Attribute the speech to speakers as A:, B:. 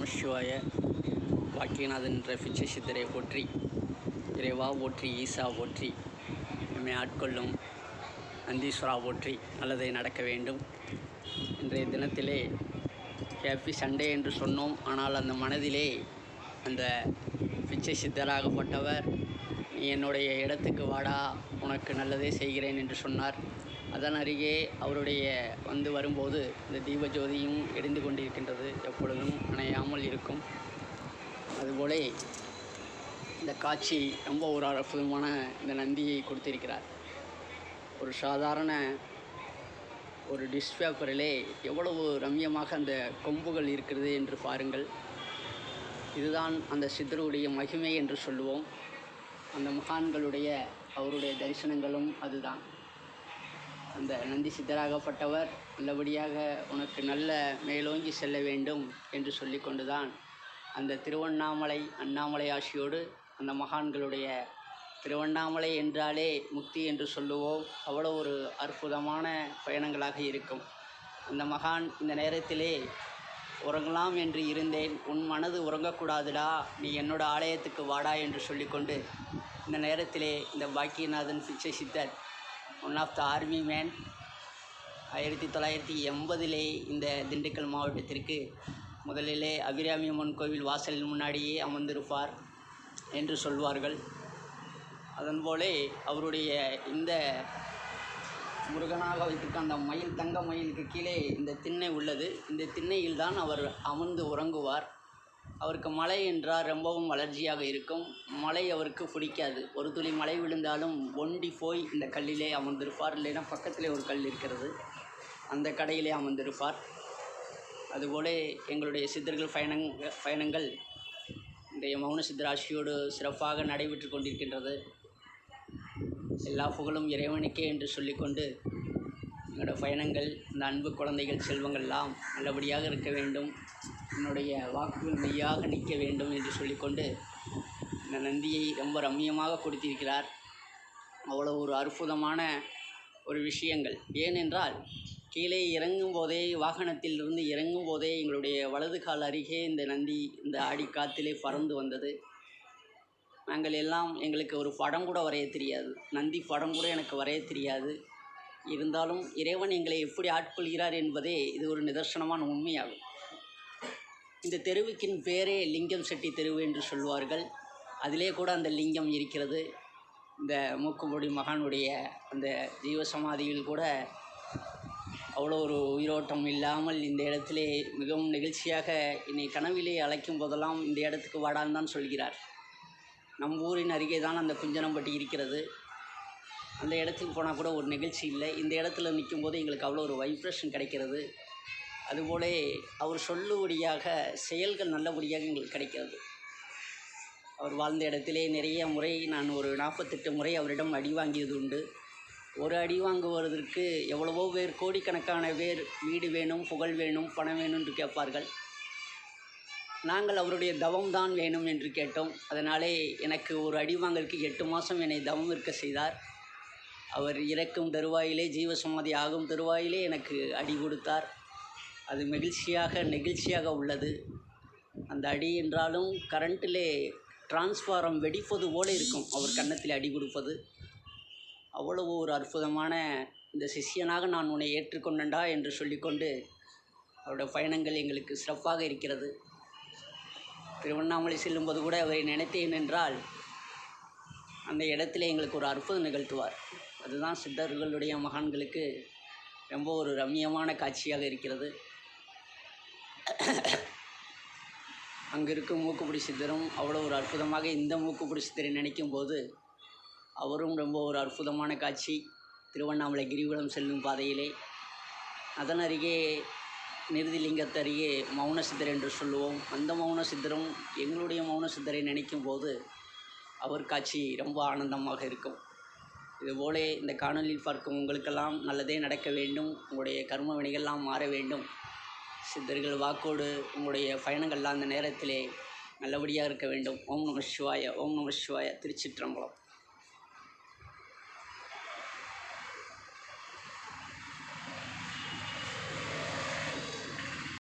A: நம சிவாய. வாக்கியநாதன் என்ற பிச்சை சித்தரை போற்றி, இறைவா போற்றி, ஈசா போற்றி, நம்மை ஆட்கொள்ளும் நந்தீஸ்வரா போற்றி. நல்லதை நடக்க வேண்டும். இன்றைய தினத்திலே ஹேப்பி சண்டே என்று சொன்னோம். ஆனால் அந்த மனதிலே அந்த பிச்சை சித்தராகப்பட்டவர், நீ என்னுடைய இடத்துக்கு வாடா, உனக்கு நல்லதே செய்கிறேன் என்று சொன்னார். அதன் அருகே அவருடைய வரும்போது இந்த தீபஜோதியும் எரிந்து கொண்டிருக்கின்றது, எப்பொழுதும் அணையாமல் இருக்கும். அதுபோல இந்த காட்சி ரொம்ப ஒரு அற்புதமான இந்த நந்தியை கொடுத்திருக்கிறார். ஒரு சாதாரண ஒரு டிஷ் பேப்பரிலே எவ்வளவு ரம்யமாக அந்த கொம்புகள் இருக்கிறது என்று பாருங்கள். இதுதான் அந்த சித்தருடைய மகிமை என்று சொல்லுவோம். அந்த மகான்களுடைய அவருடைய தரிசனங்களும் அதுதான். அந்த நந்தி சித்தராகப்பட்டவர் நல்லபடியாக உனக்கு நல்ல மேலோங்கி செல்ல வேண்டும் என்று சொல்லி கொண்டுதான் அந்த திருவண்ணாமலை அண்ணாமலை ஆசியோடு அந்த மகான்களுடைய திருவண்ணாமலை என்றாலே முக்தி என்று சொல்லுவோம். அவ்வளோ ஒரு அற்புதமான பயணங்களாக இருக்கும். அந்த மகான் இந்த நேரத்திலே உறங்கலாம் என்று இருந்தேன், உன் மனது உறங்கக்கூடாதுடா, நீ என்னோட ஆலயத்துக்கு வாடா என்று சொல்லிக்கொண்டு இந்த நேரத்திலே இந்த Bakkiyanathan Pichai Siddhar one of the army man 1980 இந்த திண்டுக்கல் மாவட்டத்திற்கு முதலிலே அபிராமி அம்மன் கோவில் வாசலின் முன்னாடியே அமர்ந்திருப்பார் என்று சொல்வார்கள். அதன்போலே அவருடைய இந்த முருகனாக வைத்திருக்க அந்த மயில், தங்க மயிலுக்கு கீழே இந்த திண்ணை உள்ளது. இந்த திண்ணையில்தான் அவர் அமர்ந்து உறங்குவார். அவருக்கு மழை என்றால் ரொம்பவும் அலர்ஜியாக இருக்கும். மழை அவருக்கு பிடிக்காது. ஒரு துளி மழை விழுந்தாலும் ஒண்டி போய் இந்த கல்லிலே அமர்ந்திருப்பார். இல்லைன்னா பக்கத்திலே ஒரு கல் இருக்கிறது, அந்த கடையிலே அமர்ந்திருப்பார். அதுபோல எங்களுடைய சித்தர்கள் பயணங்கள் இன்றைய மௌன சித்தராட்சியோடு சிறப்பாக நடைபெற்று கொண்டிருக்கின்றது. எல்லா புகழும் இறைவனுக்கே என்று சொல்லிக்கொண்டு என்னோடய பயணங்கள், இந்த அன்பு குழந்தைகள் செல்வங்கள்லாம் நல்லபடியாக இருக்க வேண்டும், என்னுடைய வாக்குகள் மெய்யாக நிற்க வேண்டும் என்று சொல்லிக்கொண்டு இந்த நந்தியை ரொம்ப ரம்மியமாக கொடுத்திருக்கிறார். அவ்வளோ ஒரு அற்புதமான ஒரு விஷயங்கள். ஏனென்றால் கீழே இறங்கும் போதே, வாகனத்திலிருந்து இறங்கும் போதே எங்களுடைய வலது கால் அருகே இந்த நந்தி இந்த ஆடிக்காத்திலே பறந்து வந்தது. நாங்கள் எல்லாம், எங்களுக்கு ஒரு படம் கூட வரைய தெரியாது, நந்தி படம் கூட எனக்கு வரைய தெரியாது. இருந்தாலும் இறைவன் எங்களை எப்படி ஆட்கொள்கிறார் என்பதே இது ஒரு நிதர்சனமான உண்மையாகும். இந்த தெருவுக்கின் பேரே லிங்கம் செட்டி தெருவு என்று சொல்வார்கள். அதிலே கூட அந்த லிங்கம் இருக்கிறது. இந்த மூக்குமுடி மகானுடைய அந்த ஜீவசமாதியில் கூட அவ்வளோ ஒரு உயிரோட்டம் இல்லாமல் இந்த இடத்திலே மிகவும் நெகிழ்ச்சியாக என்னை கனவிலே அழைக்கும் போதெல்லாம் இந்த இடத்துக்கு வாடான்னு தான் சொல்கிறார். நம் ஊரின் அருகே தான் அந்த குஞ்சனம்பட்டி இருக்கிறது. அந்த இடத்துக்கு போனால் கூட ஒரு நிகழ்ச்சி இல்லை. இந்த இடத்துல நிற்கும்போது எங்களுக்கு அவ்வளோ ஒரு வைப்ரேஷன் கிடைக்கிறது. அதுபோல அவர் சொல்லுபடியாக செயல்கள் நல்லபடியாக எங்களுக்கு கிடைக்கிறது. அவர் வாழ்ந்த இடத்திலே நிறைய முறை நான் ஒரு 48 முறை அவரிடம் அடி வாங்கியது உண்டு. ஒரு அடி வாங்குவதற்கு எவ்வளவோ பேர், கோடிக்கணக்கான பேர் வீடு வேணும், புகழ் வேணும், பணம் வேணும் என்று கேட்பார்கள். நாங்கள் அவருடைய தவம் தான் வேணும் என்று கேட்டோம். அதனாலே எனக்கு ஒரு அடி வாங்கலுக்கு 8 மாதம் என்னை தவம் இருக்க செய்தார். அவர் இறக்கும் தருவாயிலே, ஜீவசமாதி ஆகும் தருவாயிலே எனக்கு அடி கொடுத்தார். அது நெகிழ்ச்சியாக உள்ளது. அந்த அடி என்றாலும் கரண்ட்டிலே டிரான்ஸ்ஃபாரம் வெடிப்பது போல இருக்கும் அவர் கன்னத்தில் அடி கொடுப்பது. அவ்வளவு ஒரு அற்புதமான இந்த சிஷ்யனாக நான் உன்னை ஏற்றுக்கொண்டேன்டா என்று சொல்லிக்கொண்டு அவருடைய பயணங்கள் எங்களுக்கு சிறப்பாக இருக்கிறது. திருவண்ணாமலை செல்லும்போது கூட அவரை நினைத்தேன் என்றால் அந்த இடத்துல எங்களுக்கு ஒரு அற்புதம் நிகழ்த்துவார். அதுதான் சித்தர்களுடைய மகான்களுக்கு ரொம்ப ஒரு ரம்மியமான காட்சியாக இருக்கிறது. அங்கே இருக்கும் மூக்குப்பிடி சித்தரும் அவ்வளோ ஒரு அற்புதமாக, இந்த மூக்குப்பிடி சித்தரை நினைக்கும் போது அவரும் ரொம்ப ஒரு அற்புதமான காட்சி. திருவண்ணாமலை கிரிவலம் செல்லும் பாதையிலே அதன் அருகே நிருதிலிங்கத்து அருகே மௌன சித்தர் என்று சொல்லுவோம். அந்த மௌன சித்தரும் எங்களுடைய மௌன சித்தரை நினைக்கும் போது அவர் காட்சி ரொம்ப ஆனந்தமாக இருக்கும். இதுபோல இந்த காணொலியில் பார்க்கும் உங்களுக்கெல்லாம் நல்லதே நடக்க வேண்டும், உங்களுடைய கர்ம வினைகள்லாம் மாற வேண்டும், சித்தர்கள் வாக்கோடு உங்களுடைய பயணங்கள்லாம் அந்த நேரத்திலே நல்லபடியாக இருக்க வேண்டும். ஓம் நம சிவாய, ஓம் நம சிவாய. திருச்சிற்றம்பலம்.